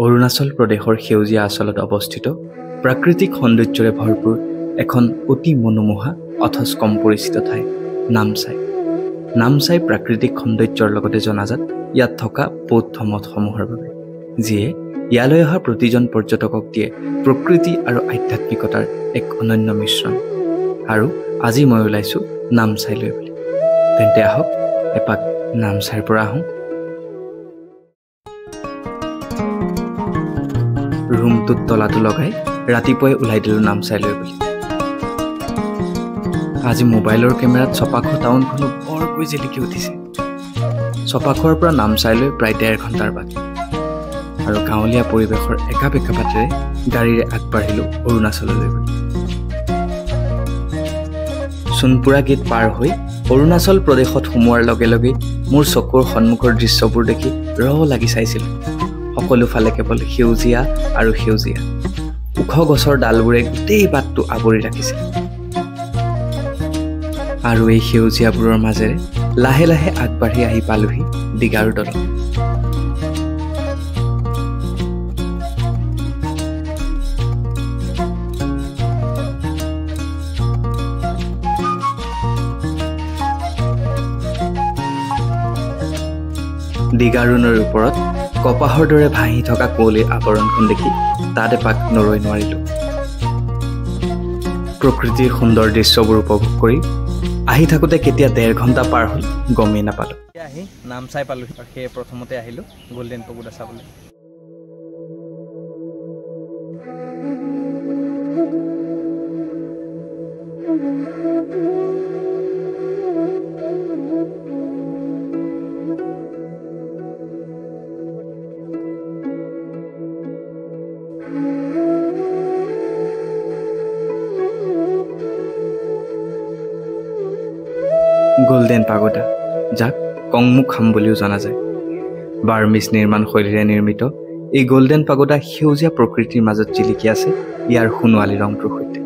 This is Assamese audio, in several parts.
অৰুণাচল প্ৰদেশৰ সেউজীয়া অঞ্চলত অৱস্থিত প্ৰাকৃতিক সৌন্দৰ্যৰে ভৰপূৰ এখন অতি মনোমোহা অথচ কম পৰিচিত ঠাই নামচাই। নামচাই প্ৰাকৃতিক সৌন্দৰ্যৰ লগতে জনাজাত ইয়াত থকা বৌদ্ধ মঠসমূহৰ বাবে, যিয়ে ইয়ালৈ অহা প্ৰতিজন পৰ্যটকক দিয়ে প্ৰকৃতি আৰু আধ্যাত্মিকতাৰ এক অনন্য মিশ্ৰণ। আৰু আজি মই ওলাইছোঁ নামচাইলৈ বুলি। তেন্তে আহক এপাক নামচাইৰ পৰা আহোঁ। ৰুমটোত তলাটো লগাই ৰাতিপুৱাই ওলাই দিলোঁ নামচাইলৈ বুলি। আজি মোবাইলৰ কেমেৰাত ছপাখোৱা টাউনখনো বৰকৈ জিলিকি উঠিছে। ছপাখোৱাৰ পৰা নামচাইলৈ প্ৰায় 1.5 ঘণ্টাৰ বাট, আৰু গাঁৱলীয়া পৰিৱেশৰ একা বেকা বাটেৰে গাড়ীৰে আগবাঢ়িলোঁ অৰুণাচললৈ বুলি। সোণপুৰা গেট পাৰ হৈ অৰুণাচল প্ৰদেশত সোমোৱাৰ লগে লগে মোৰ চকুৰ সন্মুখৰ দৃশ্যবোৰ দেখি লাগি চাইছিলোঁ। সকলো ফালে কেৱল সেউজীয়া আৰু সেউজীয়া। ওখ গছৰ ডালবোৰে গোটেই বাটটো আৱৰি ৰাখিছে। আৰু এই সেউজীয়াবোৰৰ মাজেৰে লাহে লাহে আগবাঢ়ি আহি পালোহি দিগাৰু দলং। দিগাৰু নৈৰ ওপৰত কপাহৰ দৰে ভাহি থকা কুঁৱলীৰ আৱৰণখন দেখি তাত এপাক নৰৈ নোৱাৰিলোঁ। প্ৰকৃতিৰ সুন্দৰ দৃশ্যবোৰ উপভোগ কৰি আহি থাকোঁতে কেতিয়া 1.5 ঘণ্টা পাৰ হ'ল গমেই নাপালোঁ। আহি নামচাই পালোঁ, সেয়ে প্ৰথমতে আহিলোঁ গল্ডেন পগোডা চাবলৈ। গল্ডেন পাগোডা, যাক কংমুক খাম বুলিও জনা যায়। বাৰ্মিজ নিৰ্মাণ শৈলীৰে নিৰ্মিত এই গল্ডেন পাগোডা সেউজীয়া প্ৰকৃতিৰ মাজত জিলিকি আছে ইয়াৰ সোণোৱালী ৰংটোৰ সৈতে।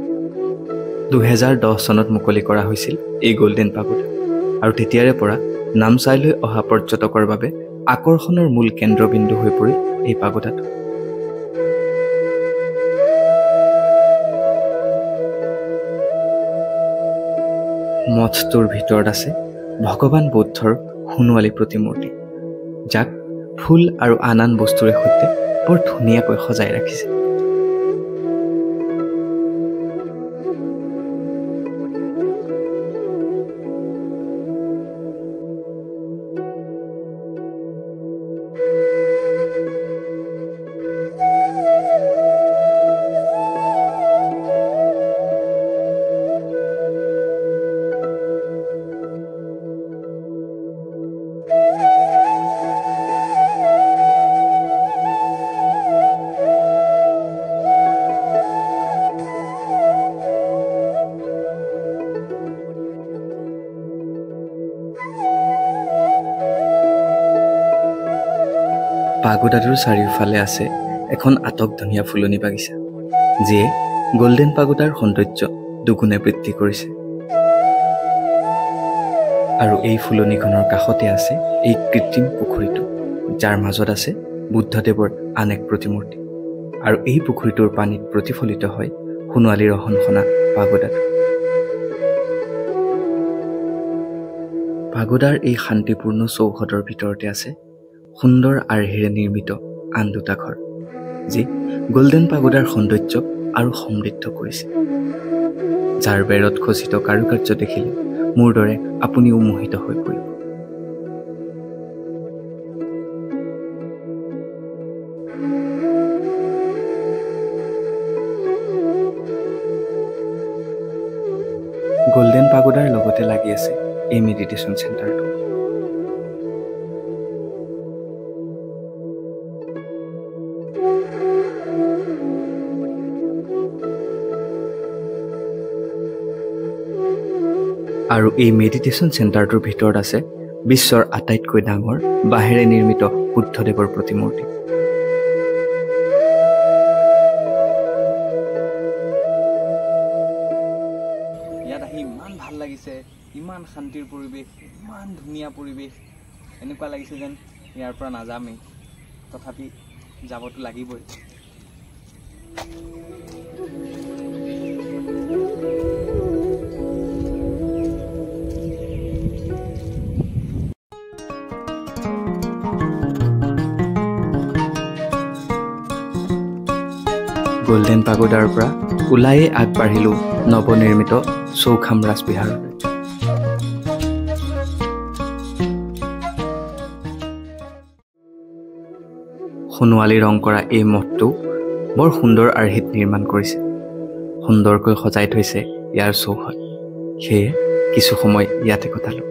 2010 চনত মুকলি কৰা হৈছিল এই গল্ডেন পাগোডা, আৰু তেতিয়াৰে পৰা নামচাইলৈ অহা পৰ্যটকৰ বাবে আকৰ্ষণৰ মূল কেন্দ্ৰবিন্দু হৈ পৰিল এই পাগোডাটো। মঠটোৰ ভিতৰত আছে ভগৱান বৌদ্ধৰ সোণোৱালী প্ৰতিমূৰ্তি, যাক ফুল আৰু আন বস্তুৰে সৈতে বৰ ধুনীয়াকৈ সজাই ৰাখিছে। পাগোডাটোৰ চাৰিওফালে আছে এখন আটকধুনীয়া ফুলনি বাগিচা, যিয়ে গল্ডেন পাগোডাৰ সৌন্দৰ্য দুগুণে বৃদ্ধি কৰিছে। আৰু এই ফুলনিখনৰ কাষতে আছে এই কৃত্ৰিম পুখুৰীটো, যাৰ মাজত আছে বুদ্ধদেৱৰ আন এক প্ৰতিমূৰ্তি। আৰু এই পুখুৰীটোৰ পানীত প্ৰতিফলিত হয় সোণোৱালী ৰহনখনা পাগোডাটো। পাগোডাৰ এই শান্তিপূৰ্ণ চৌহদৰ ভিতৰতে আছে সুন্দৰ আৰ্হিৰে নিৰ্মিত আন দুটা ঘৰ, যি গল্ডেন পাগোডাৰ সৌন্দৰ্য আৰু সমৃদ্ধ কৰিছে। যাৰ বেৰত খচিত কাৰুকাৰ্য দেখিলে মোৰ দৰে আপুনিও মোহিত হৈ পৰিব। গল্ডেন পাগোডাৰ লগতে লাগি আছে এই মেডিটেশ্যন চেণ্টাৰটো। আৰু এই মেডিটেশ্যন চেণ্টাৰটোৰ ভিতৰত আছে বিশ্বৰ আটাইতকৈ ডাঙৰ বাঁহেৰে নিৰ্মিত বুদ্ধদেৱৰ প্ৰতিমূৰ্তি। ইয়াত আহি ইমান ভাল লাগিছে, ইমান শান্তিৰ পৰিৱেশ, ইমান ধুনীয়া পৰিৱেশ, এনেকুৱা লাগিছে যেন ইয়াৰ পৰা নাযামেই। তথাপি যাবতো লাগিবই। গোল্ডেন পাগোডাৰ পৰা ওলায়ে আগবাঢ়িলোঁ নৱনিৰ্মিত চৌখাম ৰাজবিহাৰলৈ। সোণোৱালী ৰং কৰা এই মঠটো বৰ সুন্দৰ আৰ্হিত নিৰ্মাণ কৰিছে। সুন্দৰকৈ সজাই থৈছে ইয়াৰ চৌহদ। সেয়ে কিছু সময় ইয়াতে কটালোঁ।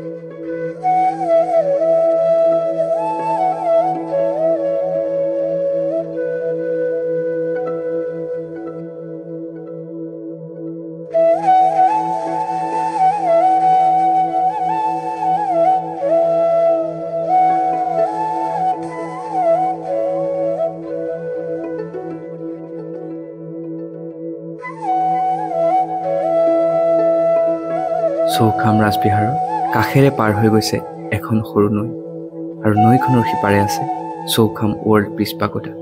চৌখাম ৰাজবিহাৰৰ কাষেৰে পাৰ হৈ গৈছে এখন সৰু নৈ, আৰু নৈখনৰ সিপাৰে আছে চৌখাম ৱৰ্ল্ড পিচ পাগোডা।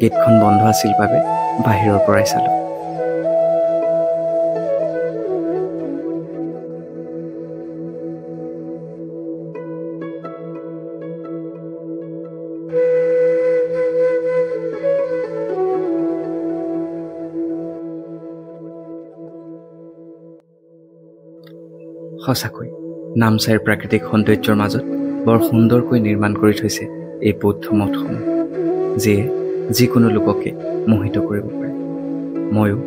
গেটখন বন্ধ আছিল বাবে বাহিৰৰ পৰাই চালোঁ। সঁচাকৈ নামচাইৰ প্ৰাকৃতিক সৌন্দৰ্যৰ মাজত বৰ সুন্দৰকৈ নিৰ্মাণ কৰি থৈছে এই বৌদ্ধ মঠসমূহ, যিয়ে যিকোনো লোককে মোহিত কৰিব পাৰে। ময়ো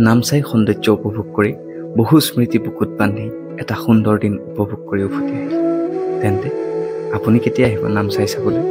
নামচাই সৌন্দৰ্য উপভোগ কৰি বহু স্মৃতি বুকুত বান্ধি এটা সুন্দৰ দিন উপভোগ কৰি উভতি আহিলোঁ। তেন্তে আপুনি কেতিয়া আহিব নামচাই চাবলৈ?